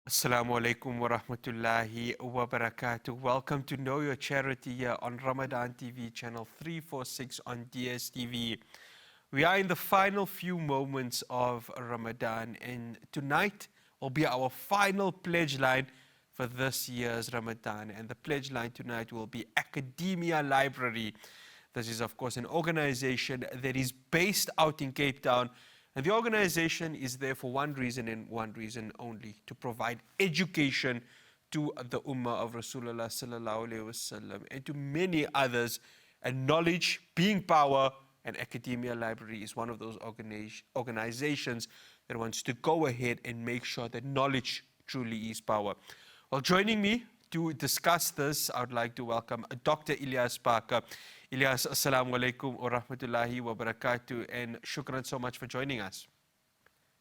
Assalamu alaikum wa rahmatullahi wa barakatuh. Welcome to Know Your Charity here on Ramadan TV, channel 346 on DSTV. We are in the final few moments of Ramadan, and tonight will be our final pledge line for this year's Ramadan. And the pledge line tonight will be Academia Library. This is, of course, an organization that is based out in Cape Town. And the organization is there for one reason and one reason only, to provide education to the Ummah of Rasulullah sallallahu alaihi wasallam and to many others. And knowledge being power, and Academia Library is one of those organizations that wants to go ahead and make sure that knowledge truly is power. Well, joining me to discuss this, I would like to welcome Dr. Ilyas Parker. Ilyas, assalamu alaikum wa rahmatullahi wa barakatuh, and shukran so much for joining us.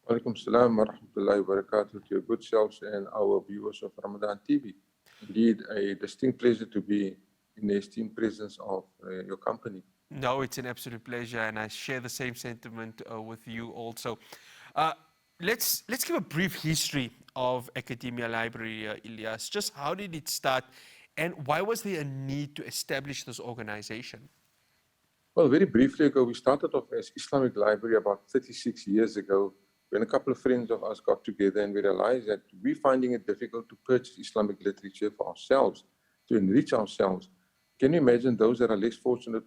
Walaikum salam wa rahmatullahi wa barakatuh to your good selves and our viewers of Ramadan TV. Indeed, a distinct pleasure to be in the esteemed presence of your company. No, it's an absolute pleasure, and I share the same sentiment with you also. Let's give a brief history of Academia Library, Ilyas. Just how did it start, and why was there a need to establish this organization? Well, very briefly ago, we started off as Islamic Library about 36 years ago, when a couple of friends of us got together and we realized that we're finding it difficult to purchase Islamic literature for ourselves, to enrich ourselves. Can you imagine those that are less fortunate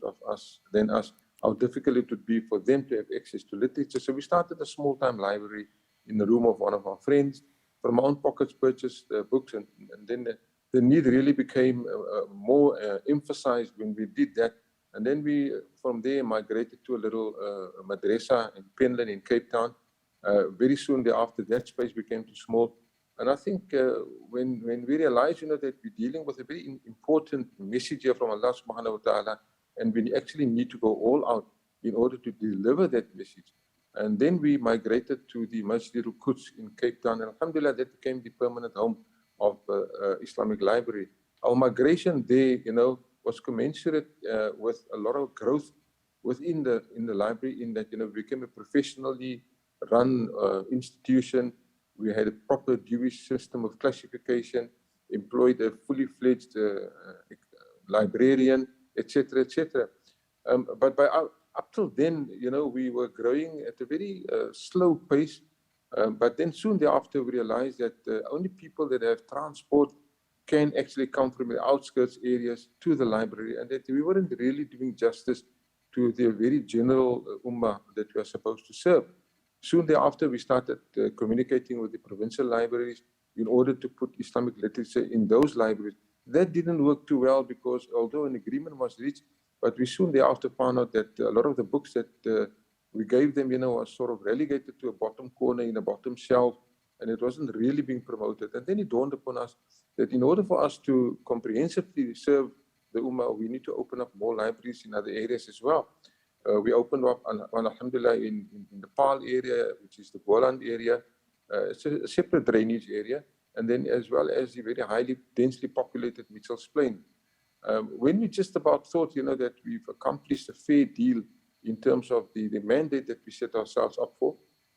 than us, how difficult it would be for them to have access to literature? So we started a small-time library in the room of one of our friends. From our own pockets, purchased books, and then the need really became more emphasized when we did that. And then we, from there, migrated to a little madrasa in Penland in Cape Town. Very soon thereafter, that space became too small. And I think when we realized, that we're dealing with a very important message here from Allah subhanahu wa ta'ala, and we actually need to go all out in order to deliver that message. And then we migrated to the Masjid al-Quds in Cape Town, and alhamdulillah, that became the permanent home of Islamic Library. Our migration there, was commensurate with a lot of growth within the library, in that, we became a professionally run institution. We had a proper Jewish system of classification, employed a fully fledged librarian, etc., etc. But up till then, we were growing at a very slow pace. But then soon thereafter, we realized that only people that have transport can actually come from the outskirts areas to the library, and that we weren't really doing justice to the very general ummah that we are supposed to serve. Soon thereafter, we started communicating with the provincial libraries in order to put Islamic literature in those libraries. That didn't work too well, because although an agreement was reached, but we soon thereafter found out that a lot of the books that we gave them, was sort of relegated to a bottom corner in a bottom shelf, and it wasn't really being promoted. And then it dawned upon us that in order for us to comprehensively serve the Ummah, we need to open up more libraries in other areas as well. We opened up, alhamdulillah, in the Paarl area, which is the Boland area. It's a separate drainage area, and then as well as the very highly densely populated Mitchell's Plain. When we just about thought, that we've accomplished a fair deal in terms of the mandate that we set ourselves up for,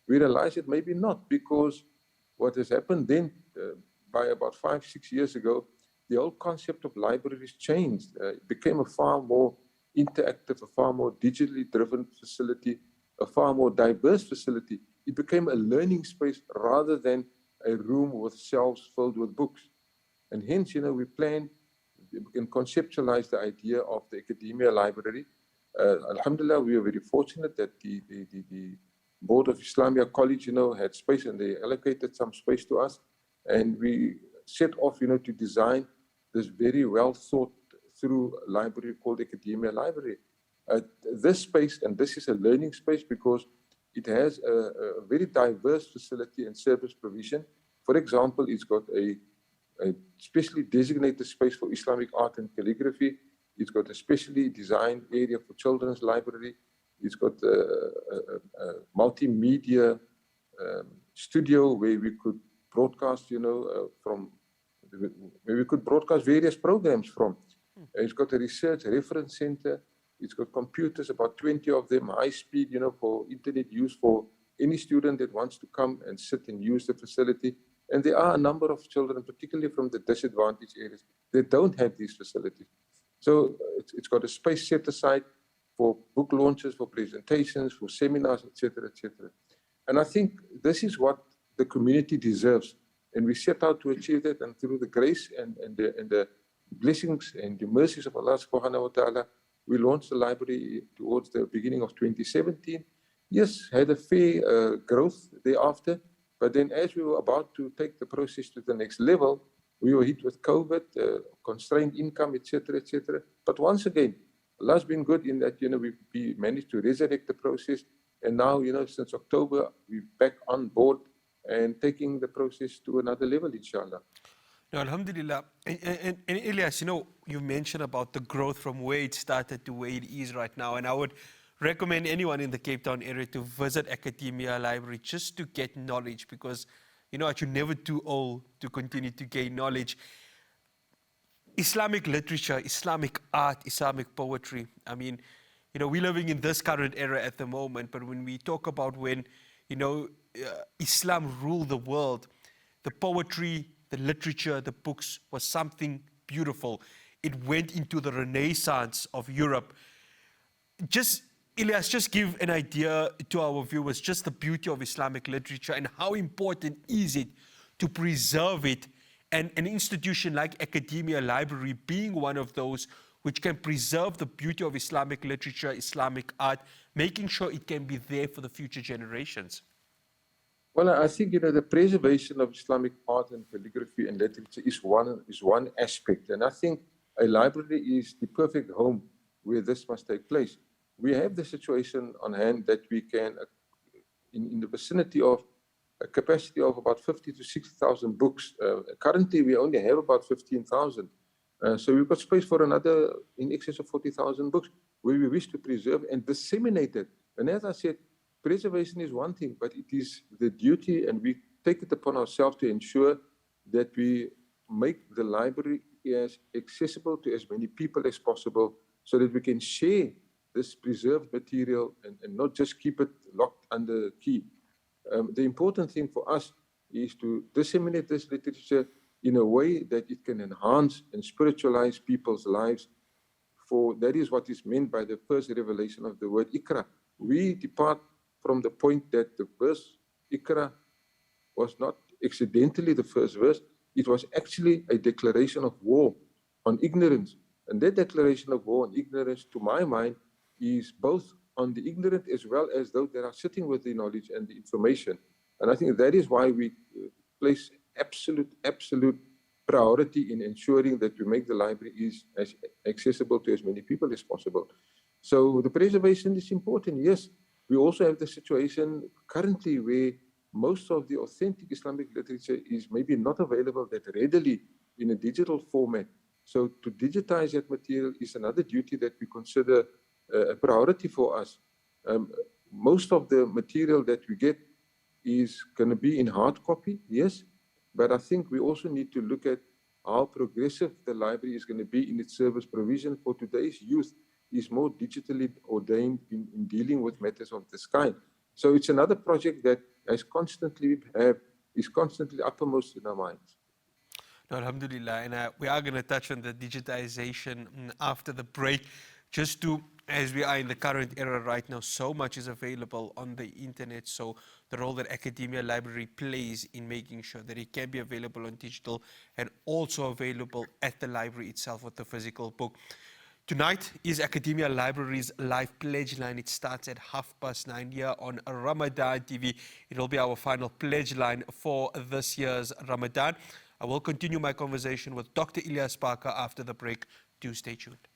we realized that maybe not, because what has happened then, by about 5-6 years ago, the whole concept of libraries changed. It became a far more interactive, a far more digitally driven facility, a far more diverse facility. It became a learning space rather than a room with shelves filled with books. And hence, we planned and conceptualized the idea of the Academia Library. Alhamdulillah, we were very fortunate that the Board of Islamia College, had space, and they allocated some space to us. And we set off, to design this very well thought through library called Academia Library. This space, and this is a learning space because it has a very diverse facility and service provision. For example, it's got a specially designated space for Islamic art and calligraphy. It's got a specially designed area for children's library. It's got a multimedia studio where we could broadcast, where we could broadcast various programs from. It's got a research reference center. It's got computers, about 20 of them, high speed, for internet use for any student that wants to come and sit and use the facility. And there are a number of children, particularly from the disadvantaged areas, that don't have these facilities. So it's got a space set aside for book launches, for presentations, for seminars, etc., etc. And I think this is what the community deserves. And we set out to achieve that, and through the grace and the blessings and the mercies of Allah subhanahu wa ta'ala, we launched the library towards the beginning of 2017. Yes, had a fair growth thereafter, but then as we were about to take the process to the next level, we were hit with COVID, constrained income, etc., etc. But once again, Allah's been good in that, we managed to resurrect the process. And now, since October, we're back on board and taking the process to another level, inshallah. No, Alhamdulillah. And Ilyas, you mentioned about the growth from where it started to where it is right now. And I would recommend anyone in the Cape Town area to visit Academia Library just to get knowledge, because you're never too old to continue to gain knowledge. Islamic literature, Islamic art, Islamic poetry. I mean, we're living in this current era at the moment, but when we talk about when, Islam ruled the world, the poetry, the literature, the books was something beautiful. It went into the Renaissance of Europe. Ilyas, just give an idea to our viewers, just the beauty of Islamic literature and how important is it to preserve it, and an institution like Academia Library being one of those which can preserve the beauty of Islamic literature, Islamic art, making sure it can be there for the future generations. Well, I think, the preservation of Islamic art and calligraphy and literature is one aspect. And I think a library is the perfect home where this must take place. We have the situation on hand that we can, in the vicinity of a capacity of about 50 to 60,000 books. Currently, we only have about 15,000. So we've got space for another in excess of 40,000 books where we wish to preserve and disseminate it. And as I said, preservation is one thing, but it is the duty, and we take it upon ourselves to ensure that we make the library as accessible to as many people as possible, so that we can share this preserved material and not just keep it locked under key. The important thing for us is to disseminate this literature in a way that it can enhance and spiritualize people's lives. For that is what is meant by the first revelation of the word Iqra. We depart from the point that the verse Iqra was not accidentally the first verse. It was actually a declaration of war on ignorance. And that declaration of war on ignorance, to my mind, is both on the ignorant as well as those that are sitting with the knowledge and the information. And I think that is why we place absolute priority in ensuring that we make the library as accessible to as many people as possible. So the preservation is important, yes. We also have the situation currently where most of the authentic Islamic literature is maybe not available that readily in a digital format. So to digitize that material is another duty that we consider a priority for us. Most of the material that we get is going to be in hard copy, yes, but I think we also need to look at how progressive the library is going to be in its service provision for today's youth is more digitally ordained in dealing with matters of this kind. So it's another project that is constantly uppermost in our minds. No, Alhamdulillah, and we are going to touch on the digitization after the break. Just to, as we are in the current era right now, so much is available on the internet. So the role that Academia Library plays in making sure that it can be available on digital and also available at the library itself with the physical book. Tonight is Academia Library's live pledge line. It starts at 9:30 here on Ramadan TV. It will be our final pledge line for this year's Ramadan. I will continue my conversation with Dr. Ilyas Parker after the break. Do stay tuned.